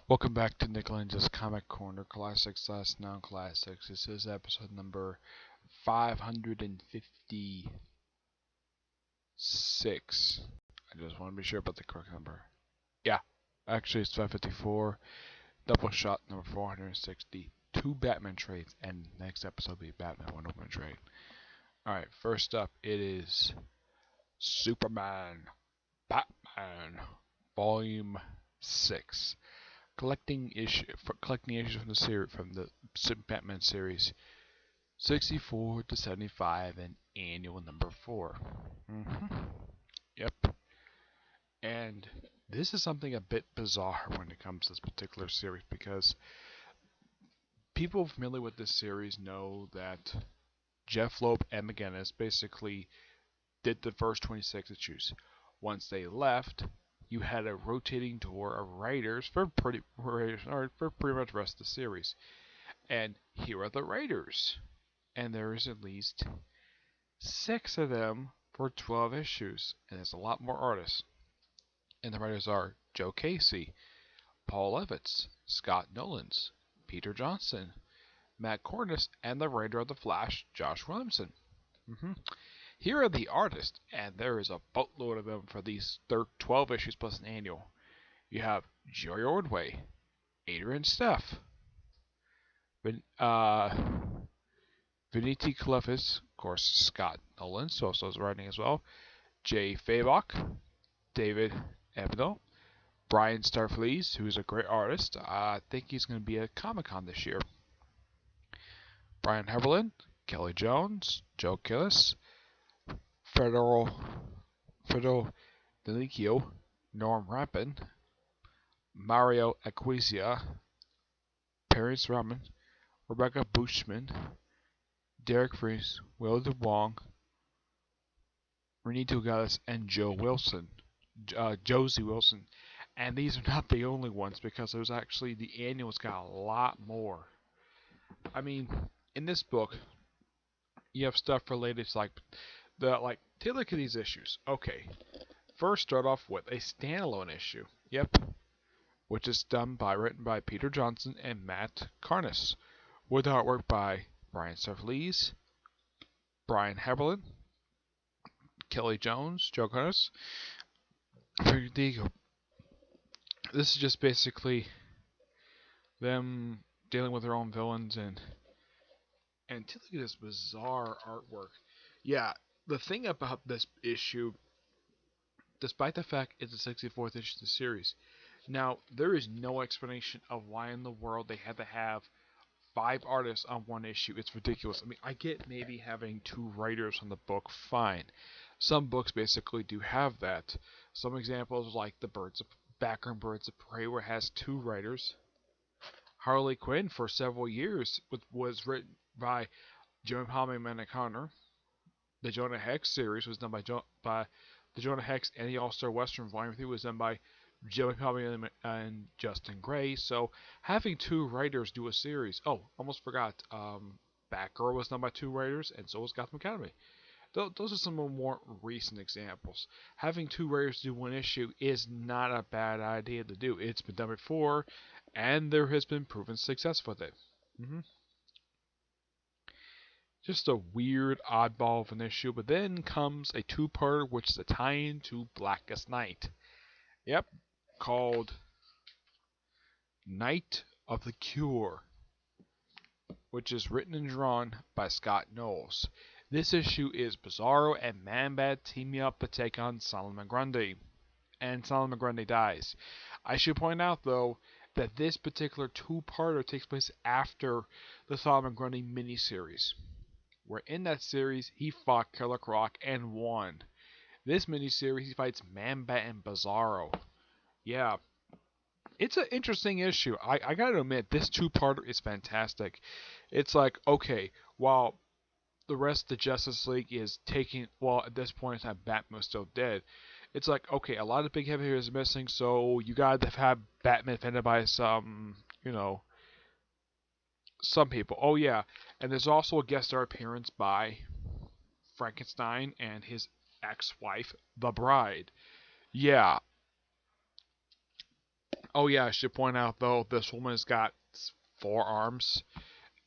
Welcome back to Nick Lenz's Comic Corner, Classics / Non-Classics. This is episode number 556. I just want to be sure about the correct number. Yeah, actually it's 554. Doubslehsot number 460. Two Batman trades, and next episode will be Batman Wonder Woman trade. Alright, first up it is Superman Batman Volume 6. Collecting issues from the Batman series 64 to 75 and annual number 4. Yep. And this is something a bit bizarre when it comes to this particular series, because people familiar with this series know that Jeff Loeb and McGinnis basically did the first 26 issues. Once they left, you had a rotating door of writers for pretty much the rest of the series. And here are the writers. And there is at least 6 of them for 12 issues. And there's a lot more artists. And the writers are Joe Casey, Paul Levitz, Scott Nolans, Peter Johnson, Matt Cornish, and the writer of The Flash, Josh Williamson. Here are the artists, and there is a boatload of them for these 12 issues plus an annual. You have Jerry Ordway, Adrian Steff, Vinity Clefis, of course Scott Nolan, so also is writing as well, Jay Fabok, David Ebdo, Brian Starfleeze, who's a great artist. I think he's going to be at Comic-Con this year. Brian Heberlin, Kelly Jones, Joe Killis, Federico Delicchio, Norm Rappin, Mario Acquisia, Paris Raman, Rebecca Bushman, Derek Fries, Will DeWong, Renee Gillis, and Josie Wilson. And these are not the only ones, because there's actually the annuals got a lot more. I mean, in this book, you have stuff related to take a look at these issues. Okay, first start off with a standalone issue. Yep, which is written by Peter Johnson and Matt Cornish, with artwork by Brian Starfleeze, Brian Heberlin, Kelly Jones, Joe Cornish. This is just basically them dealing with their own villains and take a look at this bizarre artwork. Yeah, the thing about this issue, despite the fact it's the 64th issue of the series, now there is no explanation of why in the world they had to have 5 artists on one issue. It's ridiculous. I mean, I get maybe having 2 writers on the book, fine. Some books basically do have that. Some examples like the Background Birds of Prey, where it has 2 writers. Harley Quinn for several years was written by Joe Palmer and Amanda Conner. The Jonah Hex series was done by the Jonah Hex, and the All-Star Western Volume 3 was done by Joey Palmer and Justin Gray. So having 2 writers do a series. Oh, almost forgot. Batgirl was done by 2 writers, and so was Gotham Academy. Those are some of the more recent examples. Having 2 writers do one issue is not a bad idea to do. It's been done before, and there has been proven success with it. Just a weird oddball of an issue, but then comes a 2-parter, which is a tie-in to Blackest Night. Yep, called Night of the Cure, which is written and drawn by Scott Knowles. This issue is Bizarro and Man-Bat teaming up to take on Solomon Grundy, and Solomon Grundy dies. I should point out, though, that this particular 2-parter takes place after the Solomon Grundy miniseries, where in that series he fought Killer Croc and won. This miniseries he fights Man-Bat and Bizarro. Yeah, it's an interesting issue. I gotta admit, this 2-parter is fantastic. It's like, okay, while the rest of the Justice League is taking, well, at this point in time, Batman was still dead. It's like, okay, a lot of big heavy hitters are missing, so you gotta have Batman defended by some people. Oh yeah, and there's also a guest star appearance by Frankenstein and his ex-wife, the Bride. Yeah, Oh yeah, I should point out though, this woman has got 4 arms,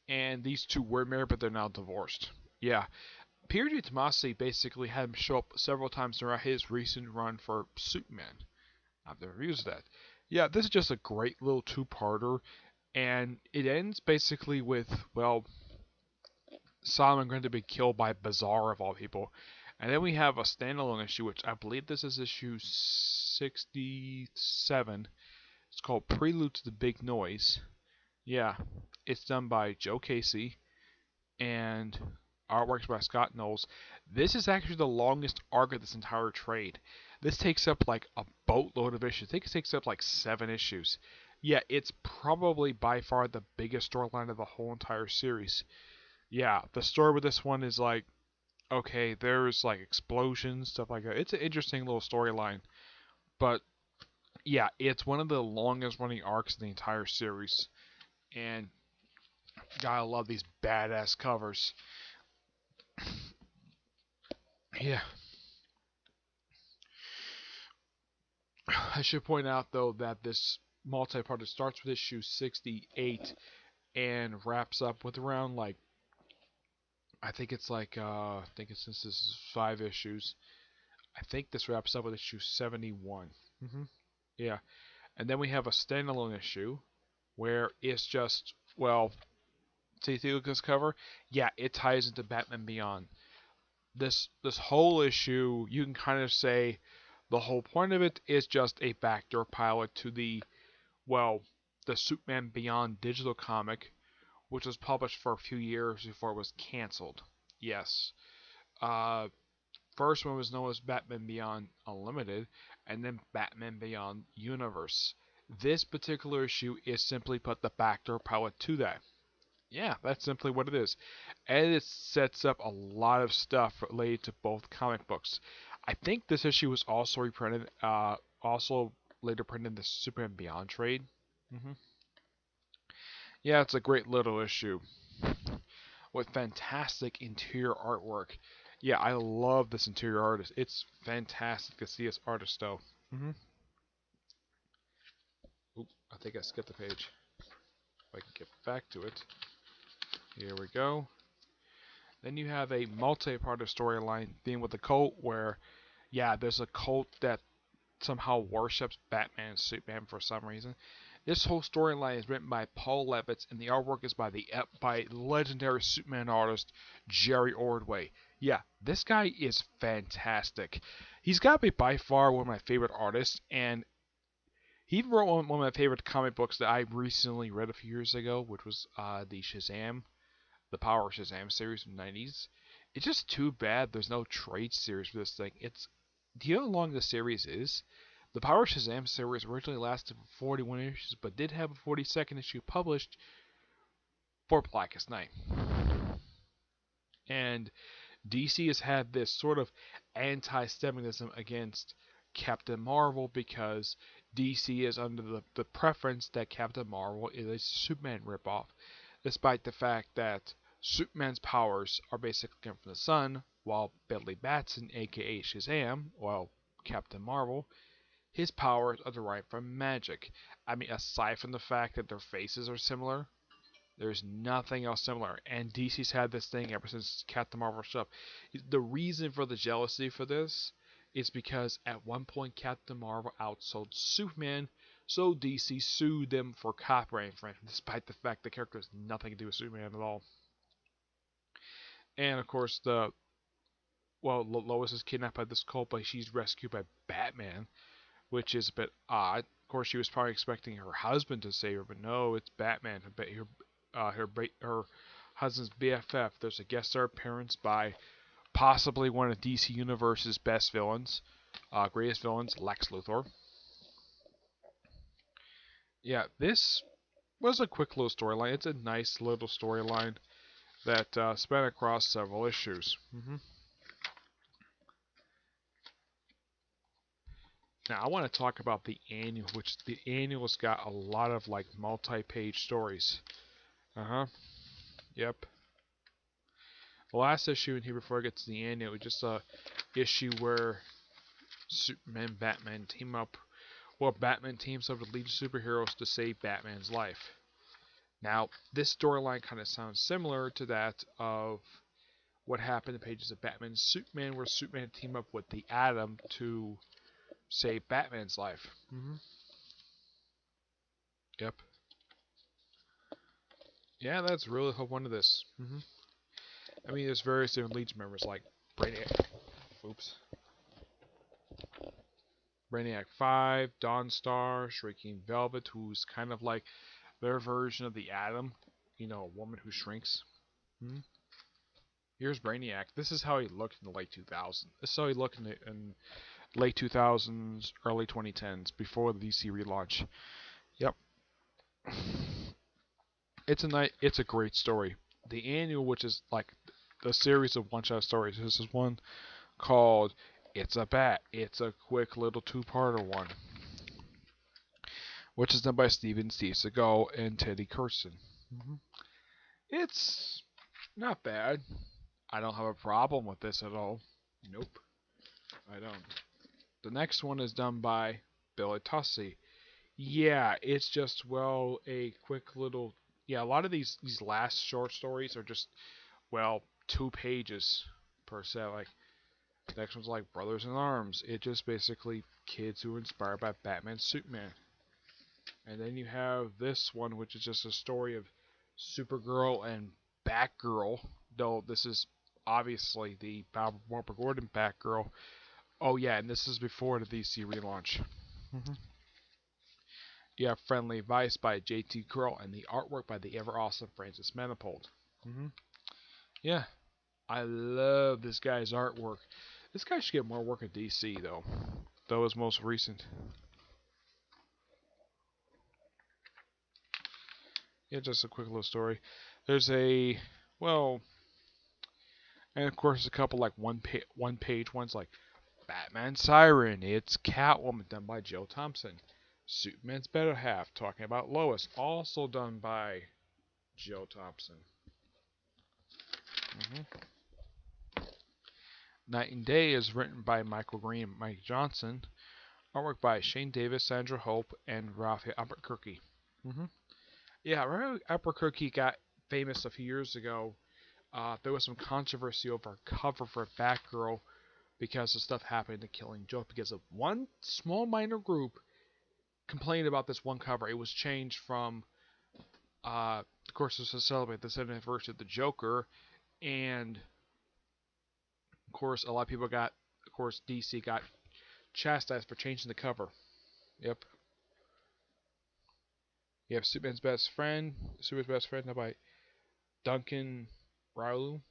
and these two were married, but they're now divorced. Yeah, Pierre Tomasi basically had him show up several times throughout his recent run for Superman. I've never used that. Yeah, this is just a great little two-parter, and it ends basically with, well, Solomon going to be killed by Bazaar of all people. And then we have a standalone issue, which I believe this is issue 67. It's called Prelude to the Big Noise. Yeah, it's done by Joe Casey and artworks by Scott Knowles. This is actually the longest arc of this entire trade. This takes up like a boatload of issues. I think it takes up like 7 issues. Yeah, it's probably by far the biggest storyline of the whole entire series. Yeah, the story with this one is like, okay, there's like explosions, stuff like that. It's an interesting little storyline. But yeah, it's one of the longest running arcs in the entire series. And gotta love these badass covers. Yeah. I should point out though that this multi-part starts with issue 68 and wraps up with around like, I think it's like since this is 5 issues, I think this wraps up with issue 71. Yeah, and then we have a standalone issue where it's just, well, see, look at this cover. Yeah, it ties into Batman Beyond. This whole issue, you can kind of say the whole point of it is just a backdoor pilot to the, well, the Superman Beyond digital comic, which was published for a few years before it was canceled. Yes. Uh, First one was known as Batman Beyond Unlimited, and then Batman Beyond Universe. This particular issue is simply put the backdoor pilot to that. Yeah, that's simply what it is. And it sets up a lot of stuff related to both comic books. I think this issue was also reprinted, also later printed in the Superman Beyond trade. hmm Yeah, it's a great little issue with fantastic interior artwork. Yeah, I love this interior artist. It's fantastic to see this artist though. hmm Oop, I think I skipped the page. If I can get back to it. Here we go. Then you have a multi-part storyline dealing with the cult where, yeah, there's a cult that somehow worships Batman and Superman for some reason. This whole storyline is written by Paul Levitz, and the artwork is by legendary Superman artist Jerry Ordway. Yeah, this guy is fantastic. He's got to be by far one of my favorite artists, and he even wrote one of my favorite comic books that I recently read a few years ago, which was the Power Shazam series from the 90s. It's just too bad there's no trade series for this thing. Do you know how long the series is? The Power Shazam series originally lasted for 41 issues, but did have a 42nd issue published for Blackest Night. And DC has had this sort of anti-Semitism against Captain Marvel because DC is under the preference that Captain Marvel is a Superman ripoff, despite the fact that Superman's powers are basically coming from the sun, while Billy Batson, aka Shazam, well, Captain Marvel, his powers are derived from magic. I mean, aside from the fact that their faces are similar, there's nothing else similar. And DC's had this thing ever since Captain Marvel stuff. The reason for the jealousy for this is because at one point Captain Marvel outsold Superman, so DC sued them for copyright infringement, despite the fact the character has nothing to do with Superman at all. And of course, Lois is kidnapped by this cult, but she's rescued by Batman, which is a bit odd. Of course, she was probably expecting her husband to save her, but no, it's Batman. Her husband's BFF. There's a guest star appearance by possibly one of DC Universe's best villains, greatest villains, Lex Luthor. Yeah, this was a quick little storyline. It's a nice little storyline that span across several issues. Now I want to talk about the annual, which the annual's got a lot of like multi-page stories. Yep. The last issue in here before I get to the annual is just a issue where Superman and Batman team up Well, Batman teams up with Legion of Superheroes to save Batman's life. Now, this storyline kind of sounds similar to that of what happened in the pages of Batman and Superman, where Superman teamed up with the Atom to save Batman's life. Yep. Yeah, that's really the one of this. I mean, there's various different Legion members like Brainiac. Brainiac 5, Dawnstar, Shrieking Velvet, who's kind of like their version of the Atom. You know, a woman who shrinks. Here's Brainiac. This is how he looked in the late 2000s. This is how he looked in late 2000s, early 2010s, before the DC relaunch. Yep. It's a great story. The annual, which is like the series of one-shot stories. This is one called It's a Bat. It's a quick little two-parter one, which is done by Steve Seagal and Teddy Kirsten. It's not bad. I don't have a problem with this at all. Nope, I don't. The next one is done by Billy Tussey. Yeah, it's just, well, a quick little... Yeah, a lot of these last short stories are just, well, 2 pages per se. Like, the next one's like Brothers in Arms. It's just basically kids who are inspired by Batman and Superman. And then you have this one, which is just a story of Supergirl and Batgirl. Though this is obviously the Barbara Gordon Batgirl. Oh yeah, and this is before the DC relaunch. You have Friendly Advice by J.T. Curl and the artwork by the ever awesome Francis Manifold. Yeah, I love this guy's artwork. This guy should get more work at DC though. That was most recent. Yeah, just a quick little story. There's a, well, and of course a couple like one page ones like Batman Siren. It's Catwoman, done by Joe Thompson. Superman's Better Half, talking about Lois, also done by Joe Thompson. Night and Day is written by Michael Green and Mike Johnson. Artwork by Shane Davis, Sandra Hope, and Raphael Albuquerque. Yeah, Raphael Albuquerque got famous a few years ago. There was some controversy over a cover for Batgirl because of stuff happening to Killing Joke, because of one small minor group complained about this one cover. It was changed from, of course, to celebrate the 70th anniversary of the Joker, and of course, a lot of people got, of course, DC got chastised for changing the cover. Yep. You have Superman's Best Friend done by Duncan Raoul.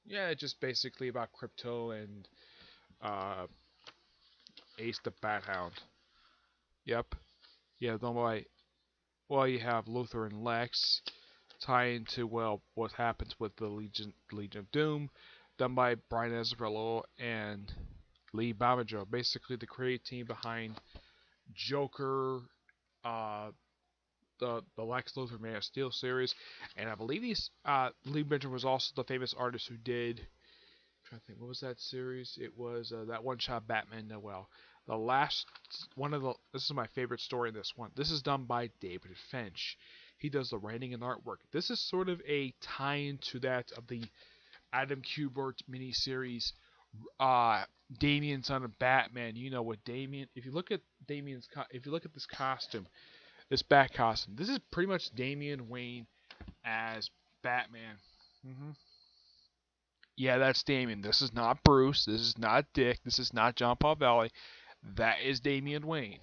Yeah, it's just basically about Crypto and Ace the Bat Hound. Yep. Yeah, done by, well, you have Luthor and Lex, tie into, well, what happens with the Legion of Doom, done by Brian Azzarello and Lee Bamajo. Basically, the creative team behind Joker, the Lex Luthor Man of Steel series, and I believe Lee Bamajo was also the famous artist who did, I'm trying to think, what was that series? It was that one-shot Batman Noel. The last one of the, this is my favorite story in this one. This is done by David Finch. He does the writing and artwork. This is sort of a tie-in to that of the Adam Kubert miniseries, Damian Son of Batman. You know what Damian? If you look at this costume, this bat costume, this is pretty much Damian Wayne as Batman. Yeah, that's Damian. This is not Bruce. This is not Dick. This is not John Paul Valley. That is Damian Wayne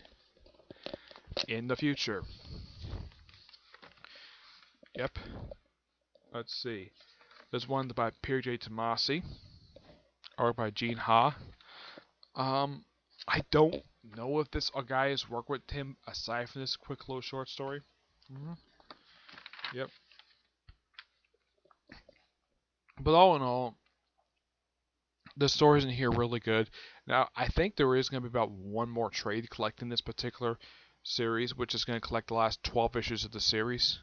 in the future. Yep. Let's see. There's one by Pierre J. Tomasi, or by Gene Ha. I don't know if this guy has worked with him aside from this quick little short story. Yep. But all in all, the stories in here are really good. Now, I think there is going to be about one more trade collecting this particular series, which is going to collect the last 12 issues of the series.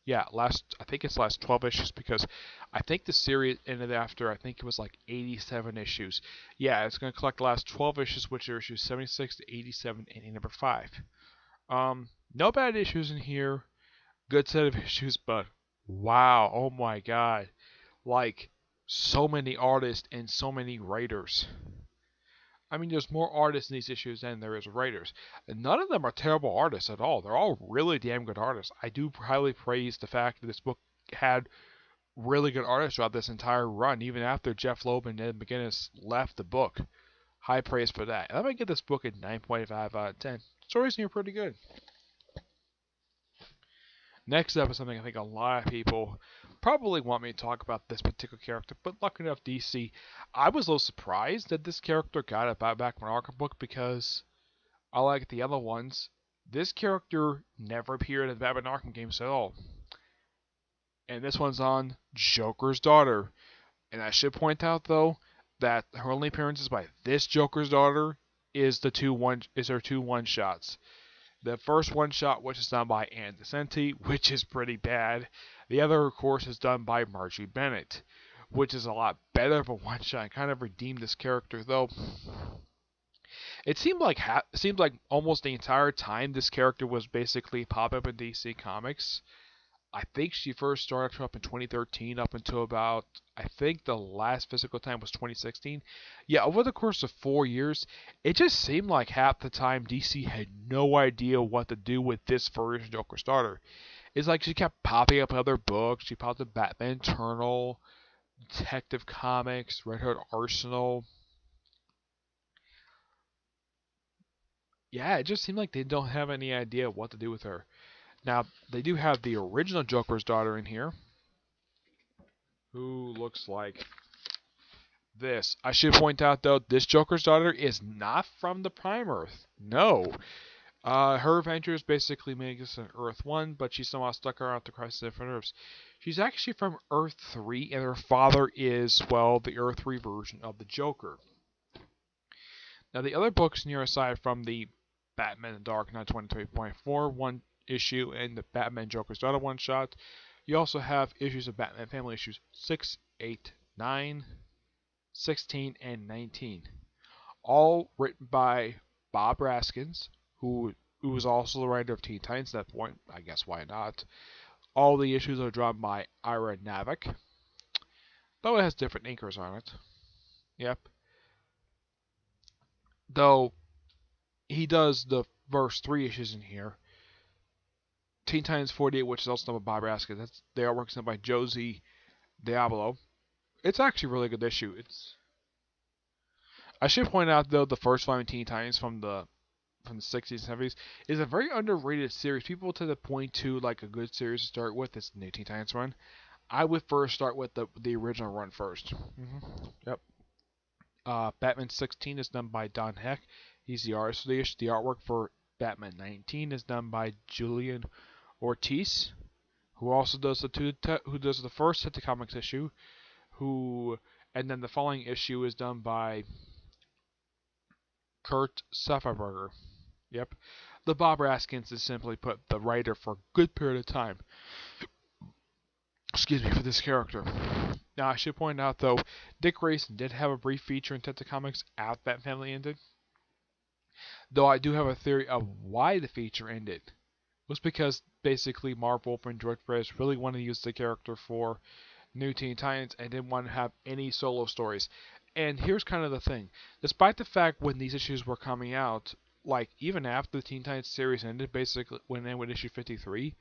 Yeah, I think it's last 12 issues, because I think the series ended after, I think it was like 87 issues. Yeah, it's going to collect the last 12 issues, which are issues 76 to 87 and number 5. No bad issues in here. Good set of issues, but wow, oh my god. Like, so many artists and so many writers. I mean, there's more artists in these issues than there is writers. And none of them are terrible artists at all. They're all really damn good artists. I do highly praise the fact that this book had really good artists throughout this entire run, even after Jeff Loeb and Ed McGuinness left the book. High praise for that. And I'm going to give this book a 9.5 out of 10. Stories here are pretty good. Next up is something I think a lot of people probably want me to talk about this particular character, but lucky enough, DC, I was a little surprised that this character got a Batman Arkham book because, unlike the other ones, this character never appeared in the Batman Arkham games at all. And this one's on Joker's daughter. And I should point out, though, that her only appearances by this Joker's daughter is her two one-shots. The first one-shot, which is done by Ann DeCenti, which is pretty bad. The other, of course, is done by Marjorie Bennett, which is a lot better of a one-shot and kind of redeemed this character, though. It seemed like almost the entire time this character was basically pop up in DC Comics. I think she first started up in 2013 up until about, I think the last physical time was 2016. Yeah, over the course of 4 years, it just seemed like half the time DC had no idea what to do with this version of Joker starter. It's like she kept popping up in other books. She popped up Batman Eternal, Detective Comics, Red Hood Arsenal. Yeah, it just seemed like they don't have any idea what to do with her. Now, they do have the original Joker's daughter in here, who looks like this. I should point out, though, this Joker's daughter is not from the Prime Earth. No. Her adventures basically make us an Earth 1, but she's somehow stuck around the Crisis of Infinite Earths. She's actually from Earth 3, and her father is, well, the Earth 3 version of the Joker. Now, the other books in here, aside from the Batman and Dark Knight 23.4 one issue and the Batman Joker's daughter one shot, you also have issues of Batman Family issues 6, 8, 9, 16, and 19. All written by Bob Raskins, who was also the writer of Teen Titans at that point. I guess why not? All the issues are drawn by Ira Navik, though it has different inkers on it. Yep. Though he does the first 3 issues in here. Teen Titans 48, which is also done by Bob Raskins. The artwork's done by Josie Diablo. It's actually a really good issue. I should point out, though, the first volume of Teen Titans from the 60s and 70s is a very underrated series. People tend to point to like a good series to start with. It's the new Teen Titans run. I would first start with the original run first. Yep. Batman 16 is done by Don Heck. He's the artist for the issue. The artwork for Batman 19 is done by Julian Ortiz, who also does the first Hit the Comics issue, and then the following issue is done by Kurt Safferberger. Yep. The Bob Raskins is simply put the writer for a good period of time. Excuse me, for this character. Now, I should point out, though, Dick Grayson did have a brief feature in Detective Comics after that family ended. Though I do have a theory of why the feature ended. It was because, basically, Marv Wolfman and George Perez really wanted to use the character for New Teen Titans and didn't want to have any solo stories. And here's kind of the thing. Despite the fact when these issues were coming out, like, even after the Teen Titans series ended, basically, when they went issue 53,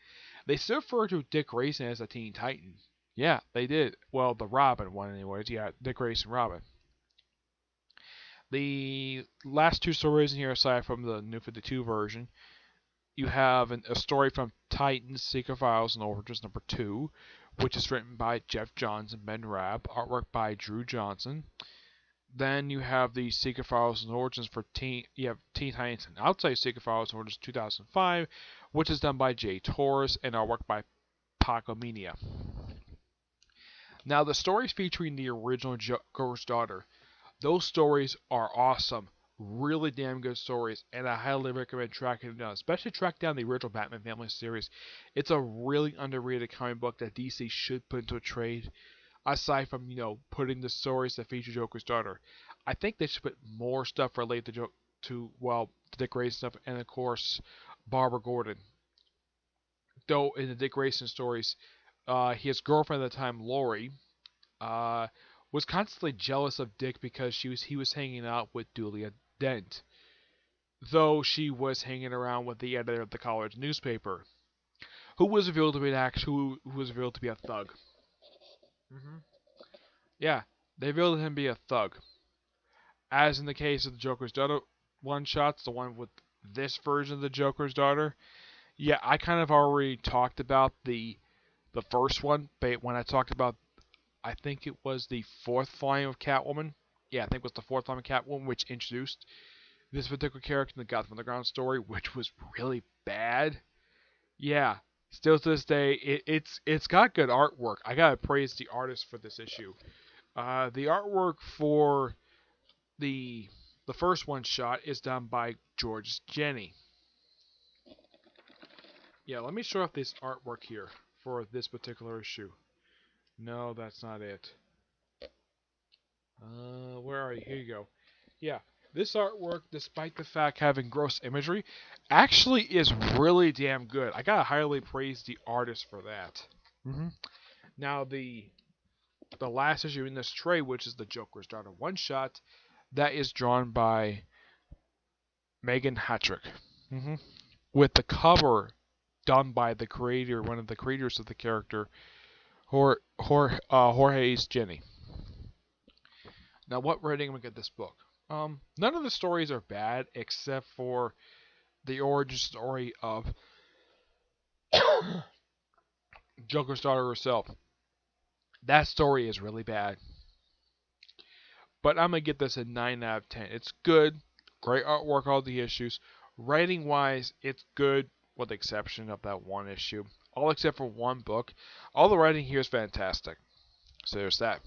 they still referred to Dick Grayson as a Teen Titan. Yeah, they did. Well, the Robin one anyways. Yeah, Dick Grayson Robin. The last 2 stories in here, aside from the New 52 version, you have a story from Titans Secret Files and Origins number 2, which is written by Jeff Johns and Ben Rabb, artwork by Drew Johnson. Then you have the Secret Files and Origins for Teen Titans and Outside Secret Files and Origins 2005, which is done by Jay Torres and artwork by Paco Mania. Now, the stories featuring the original Joker's daughter, those stories are awesome. Really damn good stories, and I highly recommend tracking them down, especially track down the original Batman Family series. It's a really underrated comic book that DC should put into a trade, aside from, putting the stories that feature Joker's daughter. I think they should put more stuff related to Dick Grayson stuff, and of course, Barbara Gordon. Though in the Dick Grayson stories, his girlfriend at the time, Lori, uh, was constantly jealous of Dick because he was hanging out with Julia Dent, though she was hanging around with the editor of the college newspaper, who was revealed to be who was revealed to be a thug. Yeah, they revealed him to be a thug. As in the case of the Joker's daughter one shots, the one with this version of the Joker's daughter. Yeah, I kind of already talked about the first one, but when I talked about, I think it was the fourth volume of Catwoman. Yeah, I think it was the fourth volume of Catwoman, which introduced this particular character in the Gotham Underground story, which was really bad. Yeah, still to this day, it's got good artwork. I gotta praise the artist for this issue. The artwork for the first one shot is done by George Jenny. Yeah, let me show off this artwork here for this particular issue. No, that's not it. Where are you? Here you go. Yeah, this artwork, despite the fact having gross imagery, actually is really damn good. I gotta highly praise the artist for that. Now the last issue in this trade, which is the Joker's Daughter one shot, that is drawn by Megan Hatrick, with the cover done by the creator, one of the creators of the character, Jorge's Jenny. Now, what rating am I give this book? None of the stories are bad except for the origin story of Joker's daughter herself. That story is really bad. But I'm going to get this a 9 out of 10. It's good. Great artwork, all the issues. Writing wise, it's good with the exception of that one issue. All except for one book. All the writing here is fantastic. So there's that.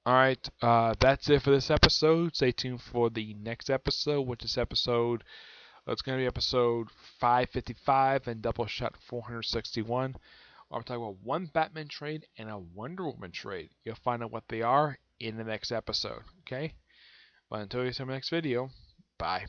Alright, that's it for this episode. Stay tuned for the next episode, which is it's going to be episode 555 and Doubleslesot 461. I'm talking about one Batman trade and a Wonder Woman trade. You'll find out what they are in the next episode, okay? But until you see my next video, bye.